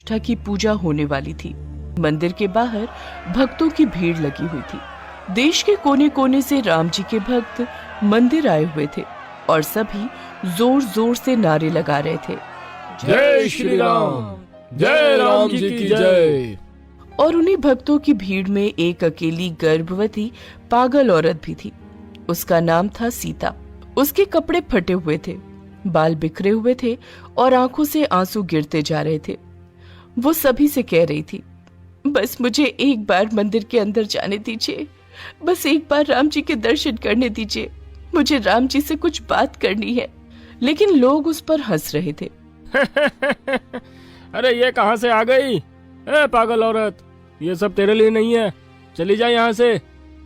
प्रतिष्ठा की पूजा होने वाली थी। मंदिर के बाहर भक्तों की भीड़ लगी हुई थी। देश के कोने कोने से राम जी के भक्त मंदिर आए हुए थे और सभी जोर जोर से नारे लगा रहे थे, जय श्री राम, जय राम जी की जय। और उन्हीं भक्तों की भीड़ में एक अकेली गर्भवती पागल औरत भी थी। उसका नाम था सीता। उसके कपड़े फटे हुए थे, बाल बिखरे हुए थे और आंखों से आंसू गिरते जा रहे थे। वो सभी से कह रही थी, बस मुझे एक बार मंदिर के अंदर जाने दीजिए, बस एक बार राम जी के दर्शन करने दीजिए, मुझे राम जी से कुछ बात करनी है। लेकिन लोग उस पर हंस रहे थे। अरे ये कहाँ से आ गई? पागल औरत, ये सब तेरे लिए नहीं है, चली जा यहाँ से।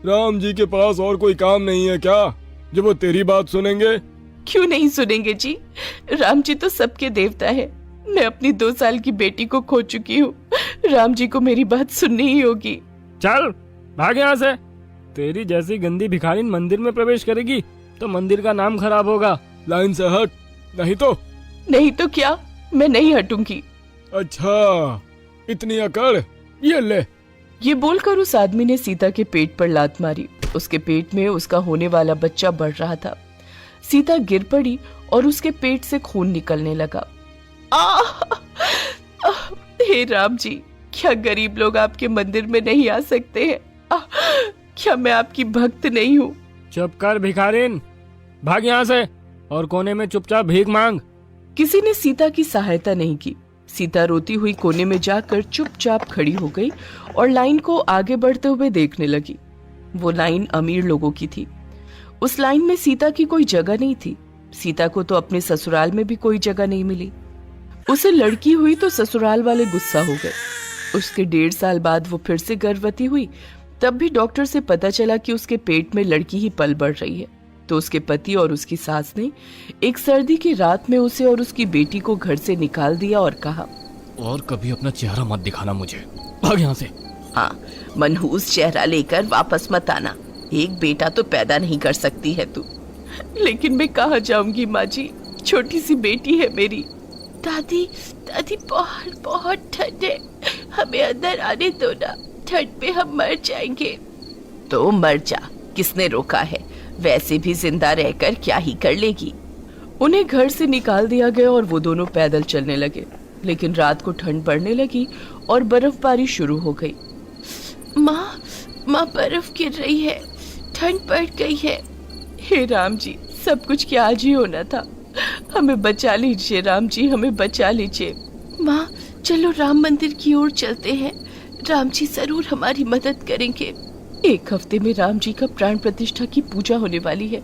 राम जी के पास और कोई काम नहीं है क्या जो वो तेरी बात सुनेंगे? क्यों नहीं सुनेंगे जी, राम जी तो सबके देवता है। मैं अपनी 2 साल की बेटी को खो चुकी हूँ, राम जी को मेरी बात सुननी ही होगी। चल भाग यहाँ से। तेरी जैसी गंदी भिखारिन मंदिर में प्रवेश करेगी तो मंदिर का नाम खराब होगा। लाइन से हट, नहीं तो क्या, मैं नहीं हटूंगी। अच्छा, इतनी अकड़, ये ले। ये बोलकर उस आदमी ने सीता के पेट पर लात मारी। उसके पेट में उसका होने वाला बच्चा बढ़ रहा था। सीता गिर पड़ी और उसके पेट से खून निकलने लगा। हे राम जी, क्या गरीब लोग आपके मंदिर में नहीं आ सकते हैं? क्या मैं आपकी भक्त नहीं हूँ? चुप कर भिखारिन, भाग यहाँ से और कोने में चुपचाप भीख मांग। किसी ने सीता की सहायता नहीं की। सीता रोती हुई कोने में जाकर चुपचाप खड़ी हो गई और लाइन को आगे बढ़ते हुए देखने लगी। वो लाइन अमीर लोगों की थी। उस लाइन में सीता की कोई जगह नहीं थी। सीता को तो अपने ससुराल में भी कोई जगह नहीं मिली। उसे लड़की हुई तो ससुराल वाले गुस्सा हो गए। उसके 1.5 साल बाद वो फिर से गर्भवती हुई। तब भी डॉक्टर से पता चला कि उसके पेट में लड़की ही पल बढ़ रही है। तो उसके पति और उसकी सास ने एक सर्दी की रात में उसे और उसकी बेटी को घर से निकाल दिया और कहा, और कभी अपना चेहरा मत दिखाना मुझे, भाग यहाँ से। हाँ, मनहूस चेहरा लेकर वापस मत आना। एक बेटा तो पैदा नहीं कर सकती है तू। लेकिन मैं कहाँ जाऊंगी माँ जी, छोटी सी बेटी है मेरी। दादी बहुत बहुत ठंड है, हमें अंदर आने दो ना, ठंड में हम मर जाएंगे। तो मर जा, किसने रोका है? वैसे भी जिंदा रहकर क्या ही कर लेगी। उन्हें घर से निकाल दिया गया और वो दोनों पैदल चलने लगे। लेकिन रात को ठंड बढ़ने लगी और बर्फबारी शुरू हो गई। माँ बर्फ गिर रही है, ठंड बढ़ गई है। हे राम जी, सब कुछ क्या आज ही होना था। हमें बचा लीजिए राम जी, हमें बचा लीजिए। माँ चलो राम मंदिर की ओर चलते हैं, राम जी जरूर हमारी मदद करेंगे। 1 हफ्ते में राम जी का प्राण प्रतिष्ठा की पूजा होने वाली है।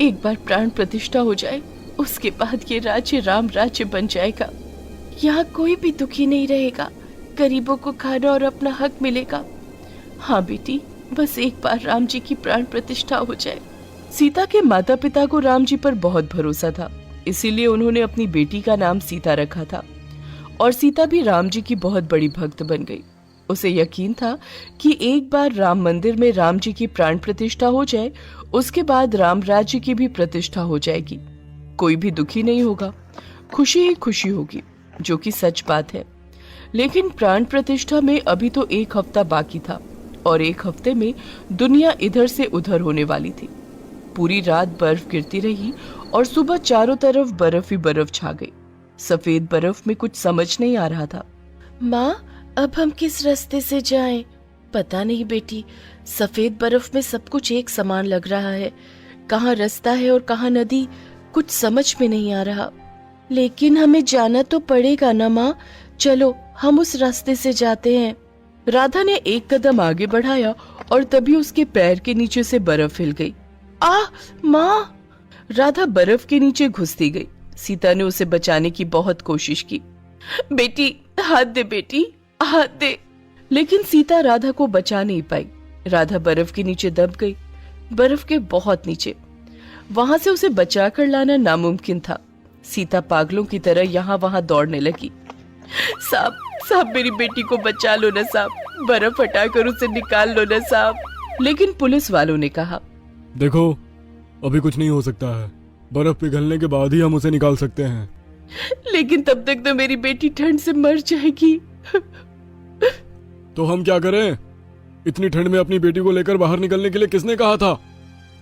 एक बार प्राण प्रतिष्ठा हो जाए, उसके बाद ये राज्य राम राज्य बन जाएगा। यहाँ कोई भी दुखी नहीं रहेगा, गरीबों को खाना और अपना हक मिलेगा। हाँ बेटी, बस एक बार राम जी की प्राण प्रतिष्ठा हो जाए। सीता के माता पिता को राम जी पर बहुत भरोसा था, इसीलिए उन्होंने अपनी बेटी का नाम सीता रखा था। और सीता भी राम जी की बहुत बड़ी भक्त बन गई। उसे यकीन था कि एक बार राम मंदिर में राम जी की प्राण प्रतिष्ठा हो जाए, उसके बाद राम राज्य की भी प्रतिष्ठा हो जाएगी। कोई भी दुखी नहीं होगा, खुशी ही खुशी होगी, जो कि सच बात है। लेकिन प्राण प्रतिष्ठा में अभी तो 1 हफ्ता बाकी था और 1 हफ्ते में दुनिया इधर से उधर होने वाली थी। पूरी रात बर्फ गिरती रही और सुबह चारों तरफ बर्फ ही बर्फ छा गई। सफेद बर्फ में कुछ समझ नहीं आ रहा था। माँ, अब हम किस रास्ते से जाएं? पता नहीं बेटी, सफेद बर्फ में सब कुछ एक समान लग रहा है। कहाँ रास्ता है और कहाँ नदी, कुछ समझ में नहीं आ रहा। लेकिन हमें जाना तो पड़ेगा ना माँ, चलो हम उस रास्ते से जाते हैं। राधा ने 1 कदम आगे बढ़ाया और तभी उसके पैर के नीचे से बर्फ हिल गई। माँ! राधा बर्फ के नीचे घुसती गई। सीता ने उसे बचाने की बहुत कोशिश की। बेटी हाथ दे, बेटी हाथ दे। लेकिन सीता राधा को बचा नहीं पाई। राधा बर्फ के नीचे दब गई, बर्फ के बहुत नीचे। वहां से उसे बचा कर लाना नामुमकिन था। सीता पागलों की तरह यहाँ वहां दौड़ने लगी। साहब मेरी बेटी को बचा लो ना साहब, बर्फ हटाकर उसे निकाल लो ना साहब। लेकिन पुलिस वालों ने कहा, देखो अभी कुछ नहीं हो सकता है, बर्फ पिघलने के बाद ही हम उसे निकाल सकते हैं। लेकिन तब तक तो मेरी बेटी ठंड से मर जाएगी। तो हम क्या करें? इतनी ठंड में अपनी बेटी को लेकर बाहर निकलने के लिए किसने कहा था?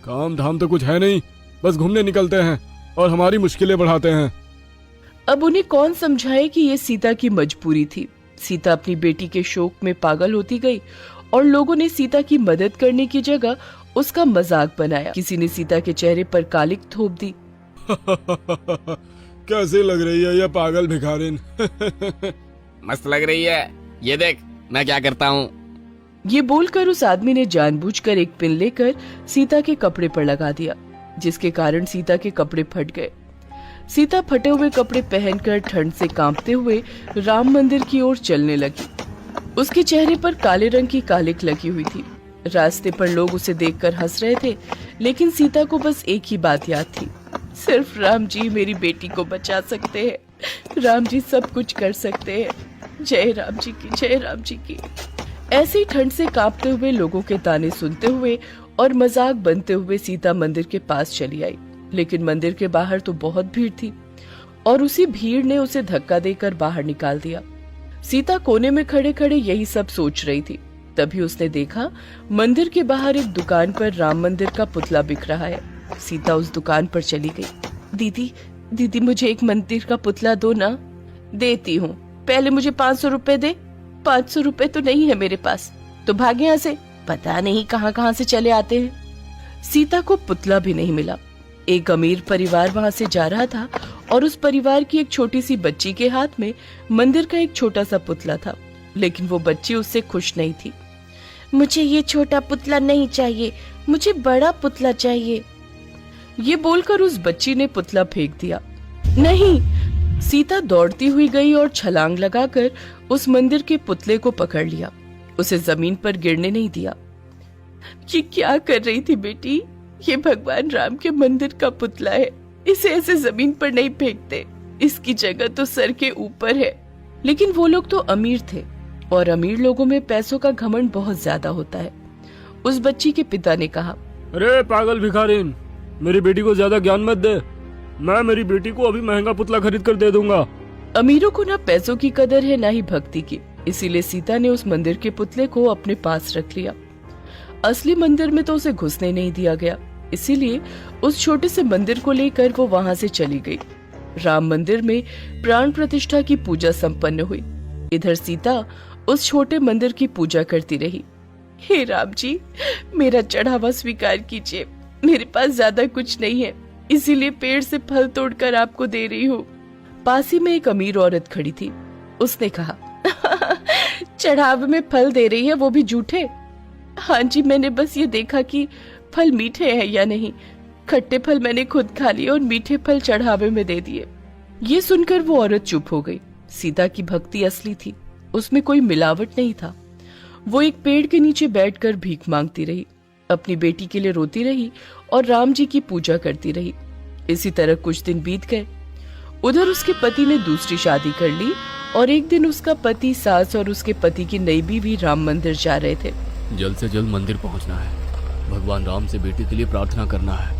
काम धाम तो कुछ है नहीं, बस घूमने निकलते हैं और हमारी मुश्किलें बढ़ाते हैं। अब उन्हें कौन समझाए कि ये सीता की मजबूरी थी। सीता अपनी बेटी के शोक में पागल होती गई और लोगों ने सीता की मदद करने की जगह उसका मजाक बनाया। किसी ने सीता के चेहरे पर कालिक थोप दी। कैसी लग रही है ये पागल भिखारिन? मस्त लग रही है, ये देख मैं क्या करता हूँ। ये बोलकर उस आदमी ने जानबूझकर एक पिन लेकर सीता के कपड़े पर लगा दिया, जिसके कारण सीता के कपड़े फट गए। सीता फटे हुए कपड़े पहनकर ठंड से कांपते हुए राम मंदिर की ओर चलने लगी। उसके चेहरे पर काले रंग की कालिक लगी हुई थी। रास्ते पर लोग उसे देखकर हंस रहे थे, लेकिन सीता को बस एक ही बात याद थी, सिर्फ राम जी मेरी बेटी को बचा सकते हैं, राम जी सब कुछ कर सकते हैं। जय राम जी की, जय राम जी की। ऐसे ही ठंड से कांपते हुए लोगों के ताने सुनते हुए और मजाक बनते हुए सीता मंदिर के पास चली आई। लेकिन मंदिर के बाहर तो बहुत भीड़ थी और उसी भीड़ ने उसे धक्का देकर बाहर निकाल दिया। सीता कोने में खड़े खड़े यही सब सोच रही थी। तभी उसने देखा मंदिर के बाहर एक दुकान पर राम मंदिर का पुतला बिक रहा है। सीता उस दुकान पर चली गई। दीदी, दीदी मुझे एक मंदिर का पुतला दो ना। देती हूँ, पहले मुझे 500 रुपए दे। 500 रुपए तो नहीं है मेरे पास, तो भाग यहाँ से, पता नहीं कहाँ कहाँ से चले आते हैं। सीता को पुतला भी नहीं मिला। एक अमीर परिवार वहाँ से जा रहा था और उस परिवार की एक छोटी सी बच्ची के हाथ में मंदिर का एक छोटा सा पुतला था, लेकिन वो बच्ची उससे खुश नहीं थी। मुझे ये छोटा पुतला नहीं चाहिए, मुझे बड़ा पुतला चाहिए। ये बोलकर उस बच्ची ने पुतला फेंक दिया। नहीं! सीता दौड़ती हुई गई और छलांग लगाकर उस मंदिर के पुतले को पकड़ लिया। उसे जमीन पर गिरने नहीं दिया। ये क्या कर रही थी बेटी? ये भगवान राम के मंदिर का पुतला है, इसे ऐसे जमीन पर नहीं फेंकते, इसकी जगह तो सर के ऊपर है। लेकिन वो लोग तो अमीर थे और अमीर लोगों में पैसों का घमंड बहुत ज्यादा होता है। उस बच्ची के पिता ने कहा, अरे पागल भिखारिन, मेरी बेटी को ज्यादा ज्ञान मत दे, मैं मेरी बेटी को अभी महंगा पुतला खरीद कर दे दूंगा। अमीरों को ना पैसों की कदर है ना ही भक्ति की, इसीलिए सीता ने उस मंदिर के पुतले को अपने पास रख लिया। असली मंदिर में तो उसे घुसने नहीं दिया गया, इसीलिए उस छोटे से मंदिर को लेकर वो वहां से चली गई। राम मंदिर में प्राण प्रतिष्ठा की पूजा संपन्न हुई। इधर सीता उस छोटे मंदिर की पूजा करती रही। हे राम जी, मेरा चढ़ावा स्वीकार कीजिए, मेरे पास ज्यादा कुछ नहीं है, इसीलिए पेड़ से फल तोड़कर आपको दे रही हूँ। पास ही में एक अमीर औरत खड़ी थी। उसने कहा, चढ़ावे में फल दे रही है, वो भी जूठे? हाँ जी, मैंने बस ये देखा कि फल मीठे हैं या नहीं। खट्टे फल मैंने खुद खा लिए और मीठे फल चढ़ावे में दे दिए। ये सुनकर वो औरत चुप हो गई। सीता की भक्ति असली थी, उसमें कोई मिलावट नहीं था। वो एक पेड़ के नीचे बैठकर भीख मांगती रही, अपनी बेटी के लिए रोती रही और राम जी की पूजा करती रही। इसी तरह कुछ दिन बीत गए। उधर उसके पति ने दूसरी शादी कर ली और एक दिन उसका पति, सास और उसके पति की नई बीवी राम मंदिर जा रहे थे। जल्द से जल्द मंदिर पहुंचना है, भगवान राम से बेटी के लिए प्रार्थना करना है।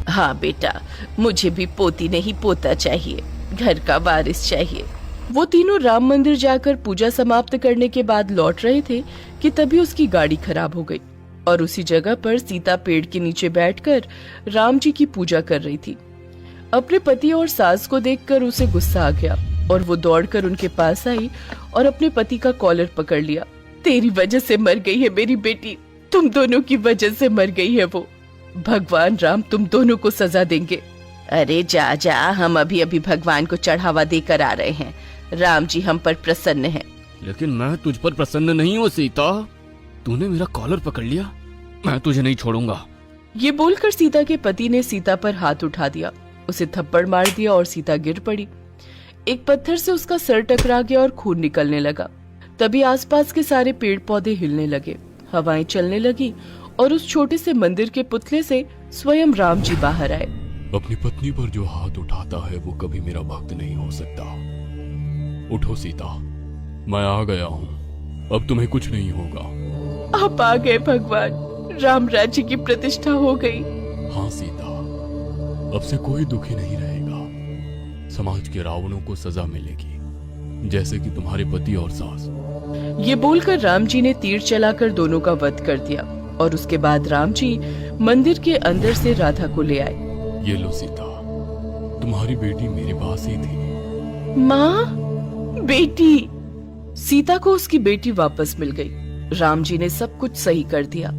हाँ बेटा, मुझे भी पोती नहीं पोता चाहिए, घर का वारिस चाहिए। वो तीनों राम मंदिर जाकर पूजा समाप्त करने के बाद लौट रहे थे कि तभी उसकी गाड़ी खराब हो गई और उसी जगह पर सीता पेड़ के नीचे बैठकर राम जी की पूजा कर रही थी। अपने पति और सास को देखकर उसे गुस्सा आ गया और वो दौड़कर उनके पास आई और अपने पति का कॉलर पकड़ लिया। तेरी वजह से मर गई है मेरी बेटी, तुम दोनों की वजह से मर गई है वो। भगवान राम तुम दोनों को सजा देंगे। अरे जा जा, हम अभी अभी भगवान को चढ़ावा देकर आ रहे हैं, राम जी हम पर प्रसन्न हैं। लेकिन मैं तुझ पर प्रसन्न नहीं हूँ सीता, तूने मेरा कॉलर पकड़ लिया, मैं तुझे नहीं छोड़ूंगा। ये बोलकर सीता के पति ने सीता पर हाथ उठा दिया, उसे थप्पड़ मार दिया और सीता गिर पड़ी। एक पत्थर से उसका सर टकरा गया और खून निकलने लगा। तभी आसपास के सारे पेड़ पौधे हिलने लगे, हवाएं चलने लगी और उस छोटे से मंदिर के पुतले से स्वयं राम जी बाहर आए। अपनी पत्नी पर जो हाथ उठाता है वो कभी मेरा भक्त नहीं हो सकता। उठो सीता, मैं आ गया हूँ, अब तुम्हें कुछ नहीं होगा। आप आ गए भगवान, राम राज्य की प्रतिष्ठा हो गई। हाँ सीता, अब से कोई दुखी नहीं रहेगा। समाज के रावणों को सजा मिलेगी, जैसे कि तुम्हारे पति और सास। ये बोलकर राम जी ने तीर चलाकर दोनों का वध कर दिया और उसके बाद राम जी मंदिर के अंदर से राधा को ले आए। ये लो सीता, तुम्हारी बेटी मेरे पास ही थी। माँ, बेटी। सीता को उसकी बेटी वापस मिल गई। राम जी ने सब कुछ सही कर दिया।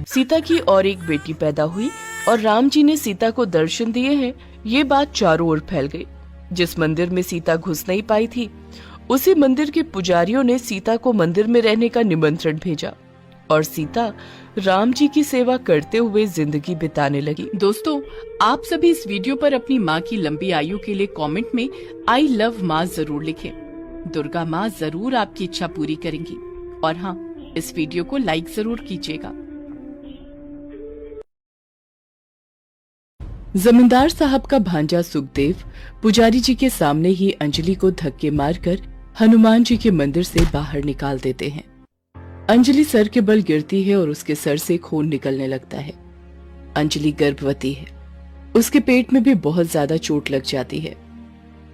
सीता की और एक बेटी पैदा हुई और राम जी ने सीता को दर्शन दिए हैं, ये बात चारों ओर फैल गई। जिस मंदिर में सीता घुस नहीं पाई थी, उसी मंदिर के पुजारियों ने सीता को मंदिर में रहने का निमंत्रण भेजा और सीता राम जी की सेवा करते हुए जिंदगी बिताने लगी। दोस्तों, आप सभी इस वीडियो पर अपनी माँ की लंबी आयु के लिए कमेंट में आई लव माँ जरूर लिखें। दुर्गा माँ जरूर आपकी इच्छा पूरी करेंगी। और हाँ, इस वीडियो को लाइक जरूर कीजिएगा। जमींदार साहब का भांजा सुखदेव पुजारी जी के सामने ही अंजलि को धक्के मारकर हनुमान जी के मंदिर से बाहर निकाल देते हैं। अंजलि सर के बल गिरती है और उसके सर से खून निकलने लगता है। अंजलि गर्भवती है, उसके पेट में भी बहुत ज्यादा चोट लग जाती है।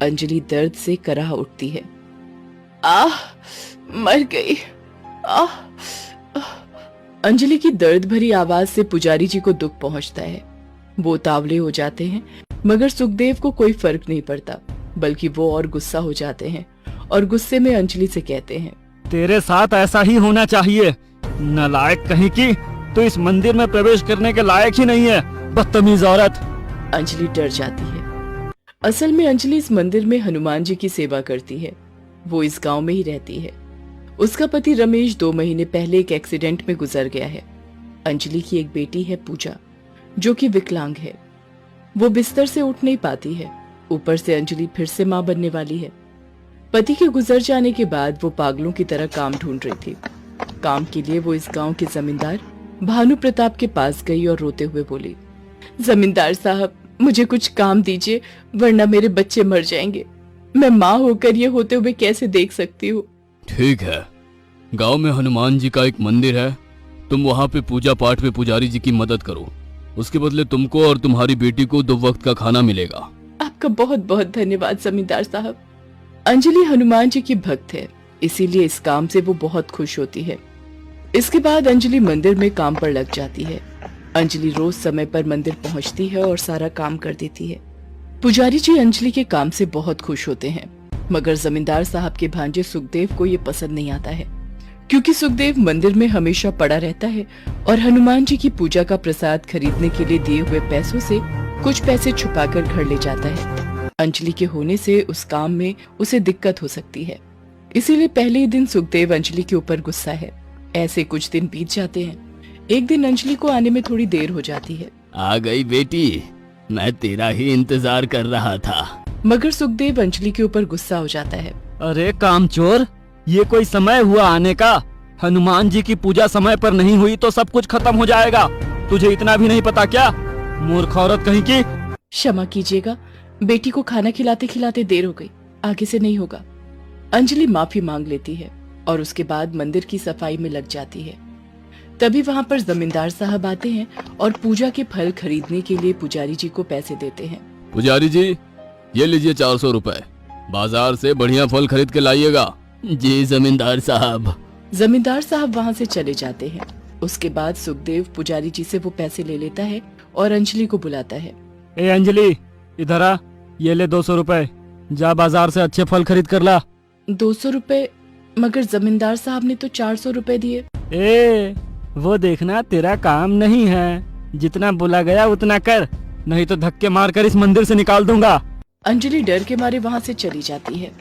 अंजलि दर्द से कराह उठती है। आह, मर गई। आह, आह। अंजलि की दर्द भरी आवाज से पुजारी जी को दुख पहुंचता है। वो तावले हो जाते हैं, मगर सुखदेव को कोई फर्क नहीं पड़ता, बल्कि वो और गुस्सा हो जाते हैं और गुस्से में अंजलि से कहते हैं, तेरे साथ ऐसा ही होना चाहिए। नालायक कहीं की, तो इस मंदिर में प्रवेश करने के लायक ही नहीं है, बदतमीज औरत। अंजलि डर जाती है। असल में अंजलि इस मंदिर में हनुमान जी की सेवा करती है। वो इस गांव में ही रहती है। उसका पति रमेश 2 महीने पहले एक एक्सीडेंट में गुजर गया है। अंजलि की एक बेटी है पूजा, जो कि विकलांग है। वो बिस्तर से उठ नहीं पाती है। ऊपर से अंजलि फिर से मां बनने वाली है। पति के गुजर जाने के बाद वो पागलों की तरह काम ढूंढ रही थी। काम के लिए वो इस गांव के जमींदार भानु प्रताप के पास गई और रोते हुए बोली, जमींदार साहब, मुझे कुछ काम दीजिए, वरना मेरे बच्चे मर जाएंगे। मैं माँ होकर ये होते हुए कैसे देख सकती हूँ। ठीक है, गांव में हनुमान जी का एक मंदिर है, तुम वहाँ पे पूजा पाठ में पुजारी जी की मदद करो। उसके बदले तुमको और तुम्हारी बेटी को 2 वक्त का खाना मिलेगा। आपका बहुत बहुत धन्यवाद जमींदार साहब। अंजलि हनुमान जी की भक्त है, इसीलिए इस काम से वो बहुत खुश होती है। इसके बाद अंजलि मंदिर में काम पर लग जाती है। अंजलि रोज समय पर मंदिर पहुंचती है और सारा काम कर देती है। पुजारी जी अंजलि के काम से बहुत खुश होते हैं, मगर जमींदार साहब के भांजे सुखदेव को ये पसंद नहीं आता है, क्योंकि सुखदेव मंदिर में हमेशा पड़ा रहता है और हनुमान जी की पूजा का प्रसाद खरीदने के लिए दिए हुए पैसों से कुछ पैसे छुपाकर घर ले जाता है। अंजलि के होने से उस काम में उसे दिक्कत हो सकती है, इसीलिए पहले ही दिन सुखदेव अंजलि के ऊपर गुस्सा है। ऐसे कुछ दिन बीत जाते हैं। एक दिन अंजलि को आने में थोड़ी देर हो जाती है। आ गई बेटी, मैं तेरा ही इंतजार कर रहा था। मगर सुखदेव अंजलि के ऊपर गुस्सा हो जाता है। अरे कामचोर, ये कोई समय हुआ आने का? हनुमान जी की पूजा समय पर नहीं हुई तो सब कुछ खत्म हो जाएगा। तुझे इतना भी नहीं पता क्या, मूर्ख औरत कहीं की। क्षमा कीजिएगा, बेटी को खाना खिलाते खिलाते देर हो गई, आगे से नहीं होगा। अंजलि माफी मांग लेती है और उसके बाद मंदिर की सफाई में लग जाती है। तभी वहाँ पर जमींदार साहब आते हैं और पूजा के फल खरीदने के लिए पुजारी जी को पैसे देते हैं। पुजारी जी, ये लीजिए 400 रुपए, बाजार से बढ़िया फल खरीद के लाइएगा। जी जमींदार साहब। जमींदार साहब वहाँ से चले जाते हैं। उसके बाद सुखदेव पुजारी जी से वो पैसे ले लेता है और अंजलि को बुलाता है। ए अंजलि, इधर आ, ये ले 200 रुपए, जा बाजार से अच्छे फल खरीद कर ला। 200 रुपए? मगर जमींदार साहब ने तो 400 रुपए दिए। ए, वो देखना तेरा काम नहीं है, जितना बोला गया उतना कर, नहीं तो धक्के मारकर इस मंदिर से निकाल दूंगा। अंजलि डर के मारे वहाँ से चली जाती है।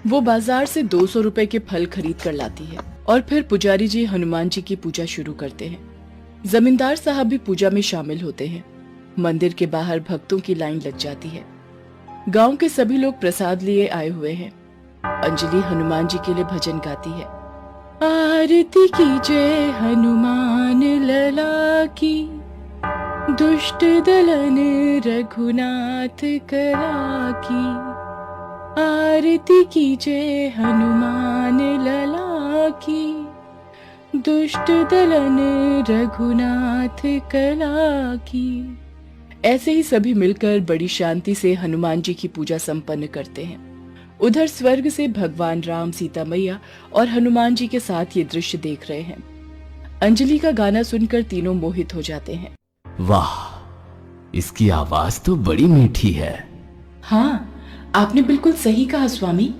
वो बाजार से 200 रुपए के फल खरीद कर लाती है और फिर पुजारी जी हनुमान जी की पूजा शुरू करते हैं। जमींदार साहब भी पूजा में शामिल होते हैं। मंदिर के बाहर भक्तों की लाइन लग जाती है। गांव के सभी लोग प्रसाद लिए आए हुए हैं। अंजलि हनुमान जी के लिए भजन गाती है। आरती कीजिए हनुमान लला की, दुष्ट दलन रघुनाथ कला की। आरती कीजिए हनुमान लला की, दुष्ट दलन रघुनाथ कला की। ऐसे ही सभी मिलकर बड़ी शांति से हनुमान जी की पूजा संपन्न करते हैं। उधर स्वर्ग से भगवान राम, सीता मैया और हनुमान जी के साथ ये दृश्य देख रहे हैं। अंजलि का गाना सुनकर तीनों मोहित हो जाते हैं। वाह, इसकी आवाज तो बड़ी मीठी है। हाँ, आपने बिल्कुल सही कहा स्वामी।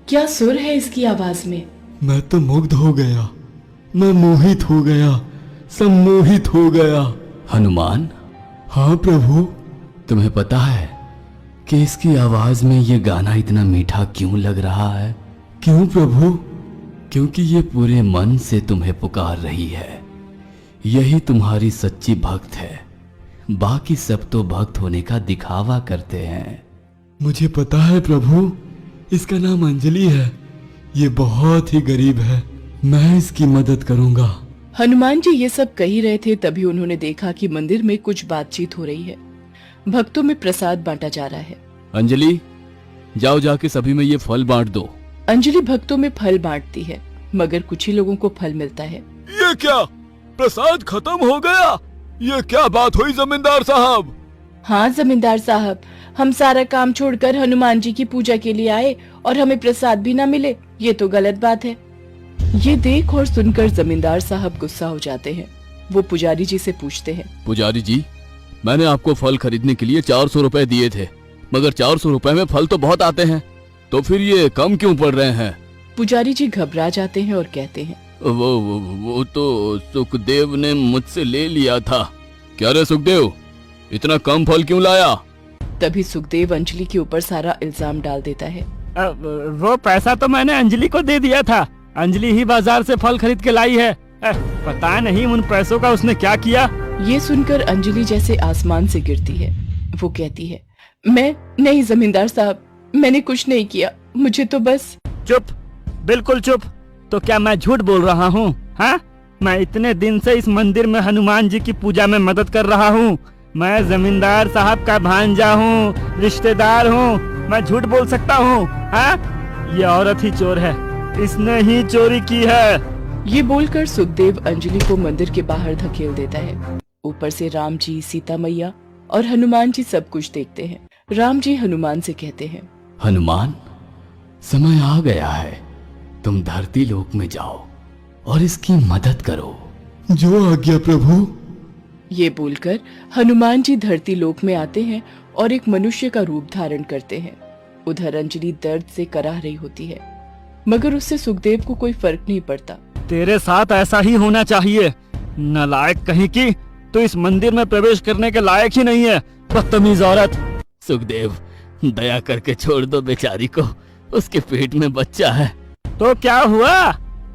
क्या सुर है इसकी आवाज में। मैं तो मुग्ध हो गया, मैं मोहित हो गया, सम्मोहित हो गया। हनुमान, हाँ प्रभु। तुम्हें पता है कि इसकी आवाज में ये गाना इतना मीठा क्यों लग रहा है? क्यों प्रभु? क्योंकि ये पूरे मन से तुम्हें पुकार रही है। यही तुम्हारी सच्ची भक्त है। बाकी सब तो भक्त होने का दिखावा करते हैं। मुझे पता है प्रभु, इसका नाम अंजलि है। ये बहुत ही गरीब है, मैं इसकी मदद करूंगा। हनुमान जी ये सब कह ही रहे थे, तभी उन्होंने देखा कि मंदिर में कुछ बातचीत हो रही है। भक्तों में प्रसाद बांटा जा रहा है। अंजलि, जाओ जाके सभी में ये फल बांट दो। अंजलि भक्तों में फल बांटती है, मगर कुछ ही लोगों को फल मिलता है। ये क्या, प्रसाद खत्म हो गया? ये क्या बात हुई जमींदार साहब? हाँ जमींदार साहब, हम सारा काम छोड़कर हनुमान जी की पूजा के लिए आए और हमें प्रसाद भी ना मिले, ये तो गलत बात है। ये देख और सुनकर जमींदार साहब गुस्सा हो जाते हैं। वो पुजारी जी से पूछते हैं, पुजारी जी, मैंने आपको फल खरीदने के लिए 400 रुपए दिए थे, मगर 400 रुपए में फल तो बहुत आते हैं, तो फिर ये कम क्यों पड़ रहे हैं? पुजारी जी घबरा जाते हैं और कहते हैं, वो तो सुखदेव ने मुझसे ले लिया था। क्या रे सुखदेव, इतना कम फल क्यों लाया? तभी सुखदेव अंजलि के ऊपर सारा इल्जाम डाल देता है। वो पैसा तो मैंने अंजलि को दे दिया था। अंजलि ही बाजार से फल खरीद के लाई है। पता नहीं उन पैसों का उसने क्या किया। ये सुनकर अंजलि जैसे आसमान से गिरती है। वो कहती है, मैं नहीं जमींदार साहब, मैंने कुछ नहीं किया, मुझे तो बस। चुप, बिल्कुल चुप। तो क्या मैं झूठ बोल रहा हूँ? हाँ, मैं इतने दिन से इस मंदिर में हनुमान जी की पूजा में मदद कर रहा हूँ। मैं जमींदार साहब का भांजा हूँ, रिश्तेदार हूँ। मैं झूठ बोल सकता हूँ? हाँ, ये औरत ही चोर है, इसने ही चोरी की है। ये बोलकर सुखदेव अंजलि को मंदिर के बाहर धकेल देता है। ऊपर से राम जी, सीता मैया और हनुमान जी सब कुछ देखते हैं। राम जी हनुमान से कहते हैं, हनुमान, समय आ गया है, तुम धरती लोक में जाओ और इसकी मदद करो। जो आज्ञा प्रभु। ये बोलकर हनुमान जी धरती लोक में आते हैं और एक मनुष्य का रूप धारण करते हैं। उधर अंजलि दर्द से कराह रही होती है, मगर उससे सुखदेव को कोई फर्क नहीं पड़ता। तेरे साथ ऐसा ही होना चाहिए। नालायक कहीं की, तो इस मंदिर में प्रवेश करने के लायक ही नहीं है, बदतमीज औरत। सुखदेव, दया करके छोड़ दो बेचारी को, उसके पेट में बच्चा है। तो क्या हुआ?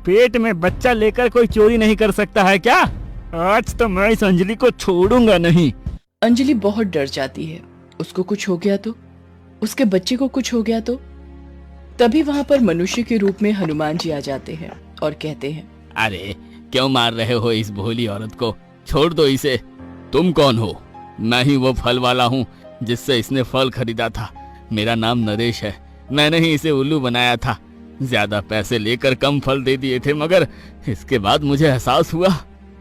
पेट में बच्चा लेकर कोई चोरी नहीं कर सकता है क्या? आज तो मैं इस अंजलि को छोड़ूंगा नहीं। अंजलि बहुत डर जाती है, उसको कुछ हो गया तो, उसके बच्चे को कुछ हो गया तो। तभी वहाँ पर मनुष्य के रूप में हनुमान जी आ जाते हैं और कहते हैं, अरे क्यों मार रहे हो इस भोली औरत को? छोड़ दो इसे। तुम कौन हो? मैं ही वो फल वाला हूँ जिससे इसने फल खरीदा था। मेरा नाम नरेश है, मैंने ही इसे उल्लू बनाया था। ज्यादा पैसे लेकर कम फल दे दिए थे, मगर इसके बाद मुझे एहसास हुआ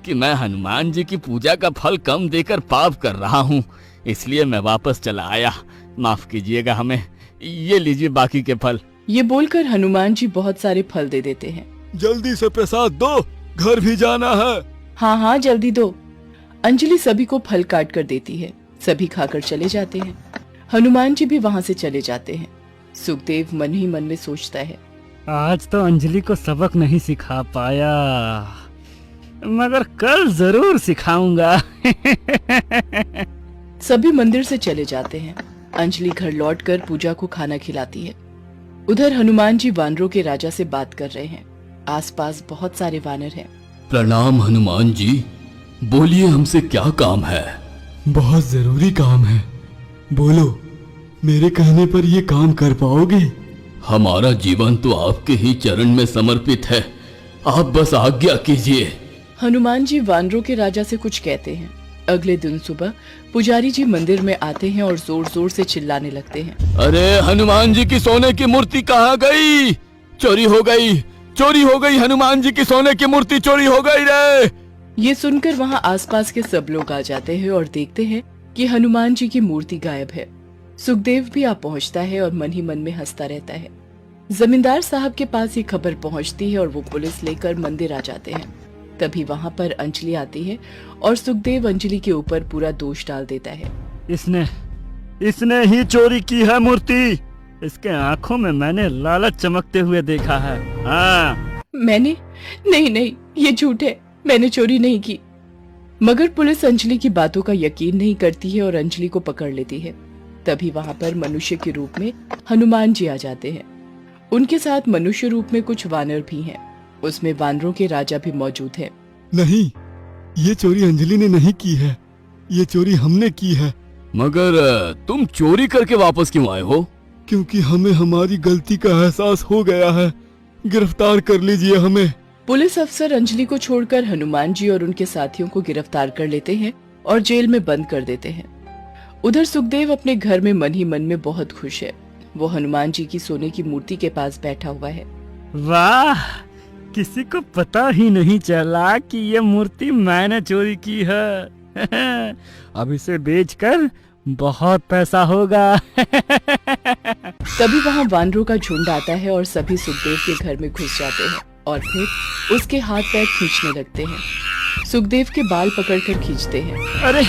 कि मैं हनुमान जी की पूजा का फल कम देकर पाप कर रहा हूँ, इसलिए मैं वापस चला आया। माफ कीजिएगा हमें, ये लीजिए बाकी के फल। ये बोलकर हनुमान जी बहुत सारे फल दे देते हैं। जल्दी से प्रसाद दो, घर भी जाना है। हाँ हाँ जल्दी दो। अंजलि सभी को फल काट कर देती है। सभी खाकर चले जाते हैं। हनुमान जी भी वहाँ से चले जाते हैं। सुखदेव मन ही मन में सोचता है, आज तो अंजलि को सबक नहीं सिखा पाया, मगर कल जरूर सिखाऊंगा। सभी मंदिर से चले जाते हैं। अंजलि घर लौटकर पूजा को खाना खिलाती है। उधर हनुमान जी वानरों के राजा से बात कर रहे हैं। आसपास बहुत सारे वानर हैं। प्रणाम हनुमान जी, बोलिए हमसे क्या काम है? बहुत जरूरी काम है, बोलो, मेरे कहने पर ये काम कर पाओगे? हमारा जीवन तो आपके ही चरण में समर्पित है, आप बस आज्ञा कीजिए। हनुमान जी वानरों के राजा से कुछ कहते हैं। अगले दिन सुबह पुजारी जी मंदिर में आते हैं और जोर जोर से चिल्लाने लगते हैं, अरे हनुमान जी की सोने की मूर्ति कहाँ गई? चोरी हो गई, चोरी हो गई, हनुमान जी की सोने की मूर्ति चोरी हो गई रे। ये सुनकर वहाँ आसपास के सब लोग आ जाते हैं और देखते हैं कि हनुमान जी की मूर्ति गायब है। सुखदेव भी आ पहुंचता है और मन ही मन में हंसता रहता है। जमींदार साहब के पास ये खबर पहुंचती है और वो पुलिस लेकर मंदिर आ जाते हैं। तभी वहां पर अंजलि आती है और सुखदेव अंजलि के ऊपर पूरा दोष डाल देता है। इसने ही चोरी की है मूर्ति। इसके आंखों में मैंने लालच चमकते हुए देखा है। हाँ। मैंने नहीं, ये झूठ है, मैंने चोरी नहीं की। मगर पुलिस अंजलि की बातों का यकीन नहीं करती है और अंजलि को पकड़ लेती है। तभी वहां पर मनुष्य के रूप में हनुमान जी आ जाते हैं। उनके साथ मनुष्य रूप में कुछ वानर भी हैं। उसमें वानरों के राजा भी मौजूद हैं। नहीं, ये चोरी अंजलि ने नहीं की है, ये चोरी हमने की है। मगर तुम चोरी करके वापस क्यों आए हो? क्योंकि हमें हमारी गलती का एहसास हो गया है। गिरफ्तार कर लीजिए हमें। पुलिस अफसर अंजलि को छोड़कर हनुमान जी और उनके साथियों को गिरफ्तार कर लेते हैं और जेल में बंद कर देते हैं। उधर सुखदेव अपने घर में मन ही मन में बहुत खुश है। वो हनुमान जी की सोने की मूर्ति के पास बैठा हुआ है। वाह, किसी को पता ही नहीं चला कि ये मूर्ति मैंने चोरी की है। अब इसे बेचकर बहुत पैसा होगा। तभी वहाँ वानरों का झुंड आता है और सभी सुखदेव के घर में घुस जाते हैं और फिर उसके हाथ पैर खींचने लगते हैं। सुखदेव के बाल पकड़कर खींचते हैं। अरे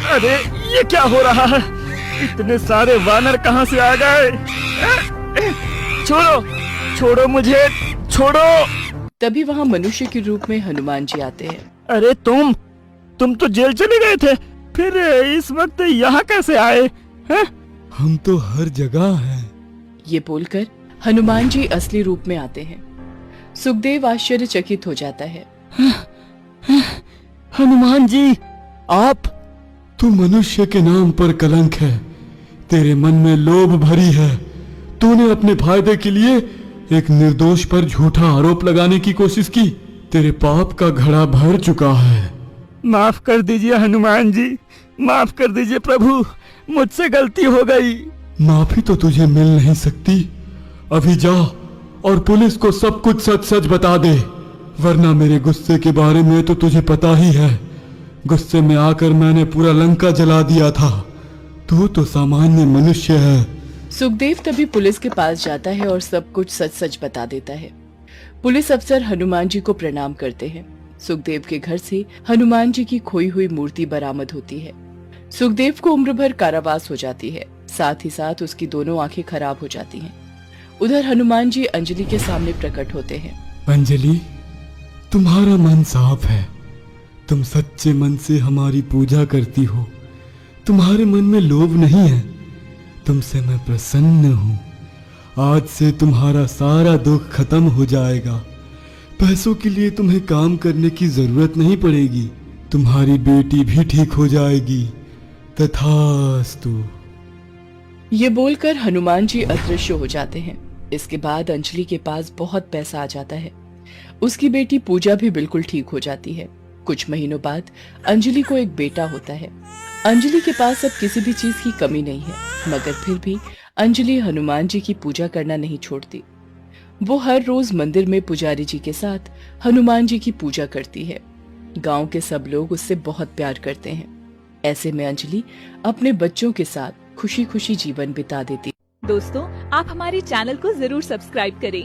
अरे, ये क्या हो रहा है? इतने सारे वानर कहाँ से आ गए? छोड़ो मुझे, छोड़ो। तभी वहाँ मनुष्य के रूप में हनुमान जी आते हैं। अरे तुम तो जेल चले गए थे, फिर इस वक्त यहाँ कैसे आए हैं? हम तो हर जगह हैं। ये बोलकर हनुमान जी असली रूप में आते हैं। सुखदेव आश्चर्यचकित हो जाता है। हनुमान जी, आप? तू मनुष्य के नाम पर कलंक है। तेरे मन में लोभ भरी है। तूने अपने फायदे के लिए एक निर्दोष पर झूठा आरोप लगाने की कोशिश की। तेरे पाप का घड़ा भर चुका है। माफ कर दीजिए हनुमान जी, माफ कर दीजिए प्रभु, मुझसे गलती हो गई। माफी तो तुझे मिल नहीं सकती। अभी जा और पुलिस को सब कुछ सच सच बता दे, वरना मेरे गुस्से के बारे में तो तुझे पता ही है। गुस्से में आकर मैंने पूरा लंका जला दिया था। तू तो सामान्य मनुष्य है। सुखदेव तभी पुलिस के पास जाता है और सब कुछ सच सच बता देता है। पुलिस अफसर हनुमान जी को प्रणाम करते हैं। सुखदेव के घर से हनुमान जी की खोई हुई मूर्ति बरामद होती है। सुखदेव को उम्र भर कारावास हो जाती है। साथ ही साथ उसकी दोनों आंखें खराब हो जाती हैं। उधर हनुमान जी अंजलि के सामने प्रकट होते हैं। अंजलि, तुम्हारा मन साफ है। तुम सच्चे मन से हमारी पूजा करती हो। तुम्हारे मन में लोभ नहीं है। तुमसे मैं प्रसन्न हूँ। आज से तुम्हारा सारा दुख खत्म हो जाएगा। पैसों के लिए तुम्हें काम करने की जरूरत नहीं पड़ेगी। तुम्हारी बेटी भी ठीक हो जाएगी। तथास्तु। ये बोलकर हनुमान जी अदृश्य हो जाते हैं। इसके बाद अंजलि के पास बहुत पैसा आ जाता है। उसकी बेटी पूजा भी बिल्कुल ठीक हो जाती है। कुछ महीनों बाद अंजलि को एक बेटा होता है। अंजलि के पास अब किसी भी चीज की कमी नहीं है, मगर फिर भी अंजलि हनुमान जी की पूजा करना नहीं छोड़ती। वो हर रोज मंदिर में पुजारी जी के साथ हनुमान जी की पूजा करती है। गांव के सब लोग उससे बहुत प्यार करते हैं। ऐसे में अंजलि अपने बच्चों के साथ खुशी खुशी जीवन बिता देती। दोस्तों, आप हमारे चैनल को जरूर सब्सक्राइब करें